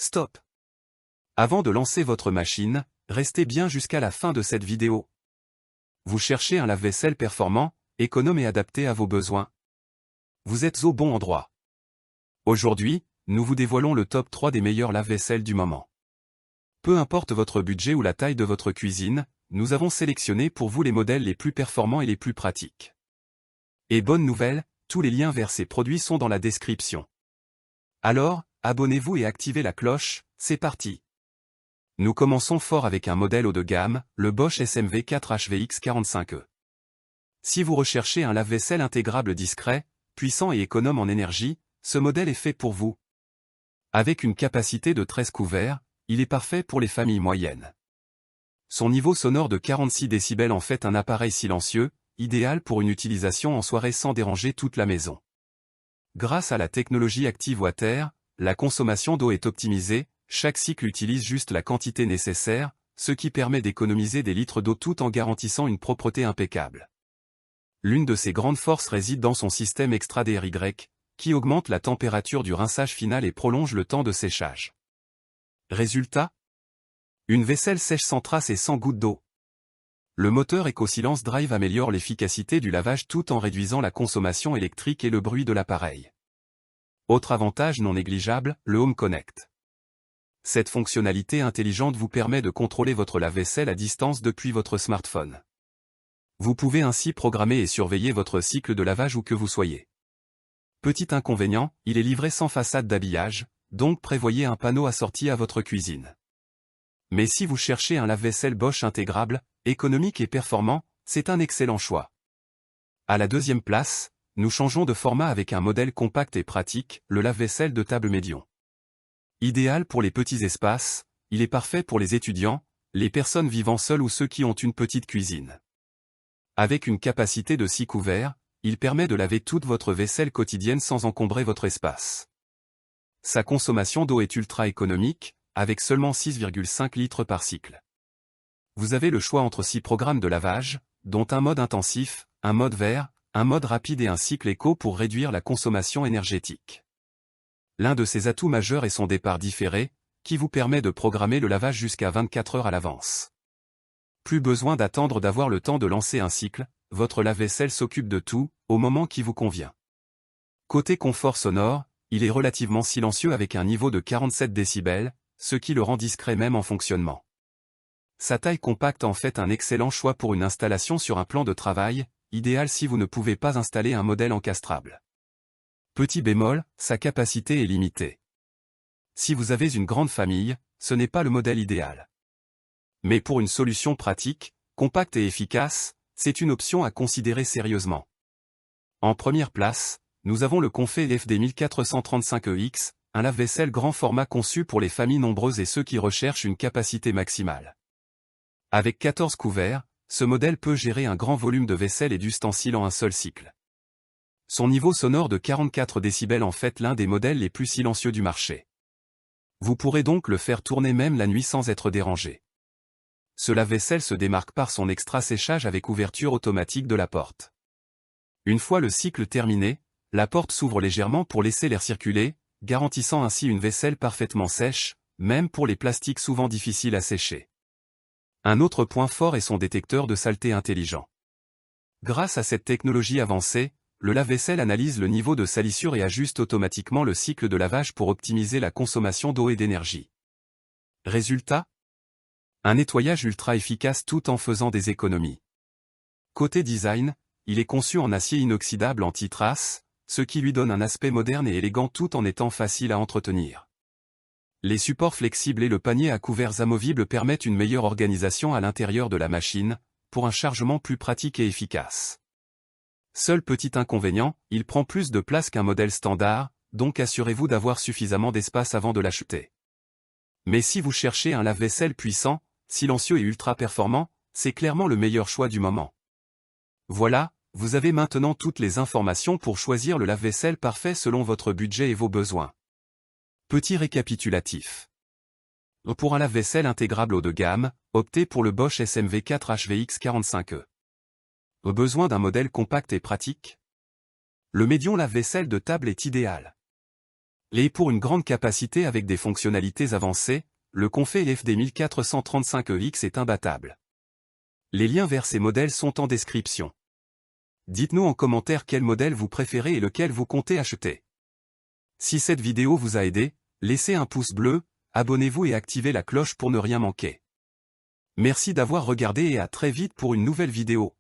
Stop! Avant de lancer votre machine, restez bien jusqu'à la fin de cette vidéo. Vous cherchez un lave-vaisselle performant, économe et adapté à vos besoins? Vous êtes au bon endroit. Aujourd'hui, nous vous dévoilons le top 3 des meilleurs lave-vaisselle du moment. Peu importe votre budget ou la taille de votre cuisine, nous avons sélectionné pour vous les modèles les plus performants et les plus pratiques. Et bonne nouvelle, tous les liens vers ces produits sont dans la description. Alors, abonnez-vous et activez la cloche, c'est parti. Nous commençons fort avec un modèle haut de gamme, le Bosch SMV4 HVX45E. Si vous recherchez un lave-vaisselle intégrable discret, puissant et économe en énergie, ce modèle est fait pour vous. Avec une capacité de 13 couverts, il est parfait pour les familles moyennes. Son niveau sonore de 46 décibels en fait un appareil silencieux, idéal pour une utilisation en soirée sans déranger toute la maison. Grâce à la technologie Active Water, la consommation d'eau est optimisée, chaque cycle utilise juste la quantité nécessaire, ce qui permet d'économiser des litres d'eau tout en garantissant une propreté impeccable. L'une de ses grandes forces réside dans son système extra DRY, qui augmente la température du rinçage final et prolonge le temps de séchage. Résultat? Une vaisselle sèche sans trace et sans goutte d'eau. Le moteur EcoSilence Drive améliore l'efficacité du lavage tout en réduisant la consommation électrique et le bruit de l'appareil. Autre avantage non négligeable, le Home Connect. Cette fonctionnalité intelligente vous permet de contrôler votre lave-vaisselle à distance depuis votre smartphone. Vous pouvez ainsi programmer et surveiller votre cycle de lavage où que vous soyez. Petit inconvénient, il est livré sans façade d'habillage, donc prévoyez un panneau assorti à votre cuisine. Mais si vous cherchez un lave-vaisselle Bosch intégrable, économique et performant, c'est un excellent choix. À la deuxième place, nous changeons de format avec un modèle compact et pratique, le lave-vaisselle de table médion. Idéal pour les petits espaces, il est parfait pour les étudiants, les personnes vivant seules ou ceux qui ont une petite cuisine. Avec une capacité de 6 couverts, il permet de laver toute votre vaisselle quotidienne sans encombrer votre espace. Sa consommation d'eau est ultra économique, avec seulement 6,5 litres par cycle. Vous avez le choix entre 6 programmes de lavage, dont un mode intensif, un mode vert, un mode rapide et un cycle éco pour réduire la consommation énergétique. L'un de ses atouts majeurs est son départ différé, qui vous permet de programmer le lavage jusqu'à 24 heures à l'avance. Plus besoin d'attendre d'avoir le temps de lancer un cycle, votre lave-vaisselle s'occupe de tout, au moment qui vous convient. Côté confort sonore, il est relativement silencieux avec un niveau de 47 décibels, ce qui le rend discret même en fonctionnement. Sa taille compacte en fait un excellent choix pour une installation sur un plan de travail, idéal si vous ne pouvez pas installer un modèle encastrable. Petit bémol, sa capacité est limitée. Si vous avez une grande famille, ce n'est pas le modèle idéal. Mais pour une solution pratique, compacte et efficace, c'est une option à considérer sérieusement. En première place, nous avons le Confé FD 1435EX, un lave-vaisselle grand format conçu pour les familles nombreuses et ceux qui recherchent une capacité maximale. Avec 14 couverts, ce modèle peut gérer un grand volume de vaisselle et d'ustensiles en un seul cycle. Son niveau sonore de 44 décibels en fait l'un des modèles les plus silencieux du marché. Vous pourrez donc le faire tourner même la nuit sans être dérangé. Ce lave-vaisselle se démarque par son extra séchage avec ouverture automatique de la porte. Une fois le cycle terminé, la porte s'ouvre légèrement pour laisser l'air circuler, garantissant ainsi une vaisselle parfaitement sèche, même pour les plastiques souvent difficiles à sécher. Un autre point fort est son détecteur de saleté intelligent. Grâce à cette technologie avancée, le lave-vaisselle analyse le niveau de salissure et ajuste automatiquement le cycle de lavage pour optimiser la consommation d'eau et d'énergie. Résultat? Un nettoyage ultra efficace tout en faisant des économies. Côté design, il est conçu en acier inoxydable anti-trace, ce qui lui donne un aspect moderne et élégant tout en étant facile à entretenir. Les supports flexibles et le panier à couverts amovibles permettent une meilleure organisation à l'intérieur de la machine, pour un chargement plus pratique et efficace. Seul petit inconvénient, il prend plus de place qu'un modèle standard, donc assurez-vous d'avoir suffisamment d'espace avant de l'acheter. Mais si vous cherchez un lave-vaisselle puissant, silencieux et ultra performant, c'est clairement le meilleur choix du moment. Voilà, vous avez maintenant toutes les informations pour choisir le lave-vaisselle parfait selon votre budget et vos besoins. Petit récapitulatif. Pour un lave-vaisselle intégrable haut de gamme, optez pour le Bosch SMV4 HVX45E. Besoin d'un modèle compact et pratique? Le médion lave-vaisselle de table est idéal. Et pour une grande capacité avec des fonctionnalités avancées, le Comfy FD 1435EX est imbattable. Les liens vers ces modèles sont en description. Dites-nous en commentaire quel modèle vous préférez et lequel vous comptez acheter. Si cette vidéo vous a aidé, laissez un pouce bleu, abonnez-vous et activez la cloche pour ne rien manquer. Merci d'avoir regardé et à très vite pour une nouvelle vidéo.